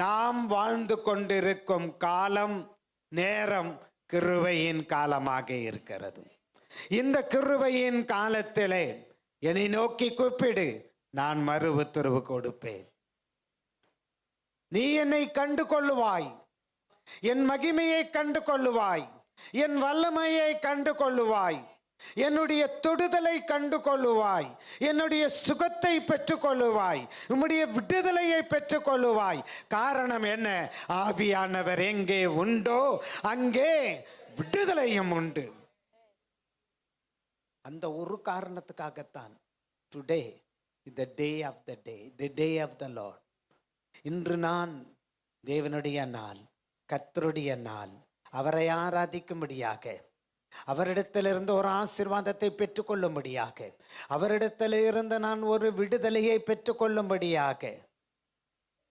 நாம் வாழ்ந்து கொண்டிருக்கும் காலம் நேரம் கிருபையின் காலமாக இருக்கிறது. இந்த கிருபையின் காலத்திலே என்னை நோக்கி கூப்பிடு, நான் மறு உத்தரவு கொடுப்பேன். நீ என்னை கண்டு கொள்ளுவாய், என் மகிமையை கண்டு கொள்ளுவாய், என் வல்லமையை கண்டு கொள்ளுவாய், என்னுடைய தொடுதலை கண்டு கொள்ளுவாய், என்னுடைய சுகத்தை பெற்றுக் கொள்ளுவாய், உம்முடைய விடுதலையை பெற்றுக் கொள்ளுவாய். காரணம் என்ன? ஆவியானவர் எங்கே உண்டோ அங்கே விடுதலையும் உண்டு. அந்த ஒரு காரணத்துக்காகத்தான் today the day of the day, the day of the Lord. இன்று நான் தேவனுடைய நாள், கர்த்தருடைய நாள். அவரை ஆராதிக்கும்படியாக, அவரிடத்திலிருந்து ஒரு ஆசீர்வாதத்தை பெற்றுக்கொள்ளும்படியாக, அவரிடத்திலிருந்து நான் ஒரு விடுதலையை பெற்றுக்கொள்ளும்படியாக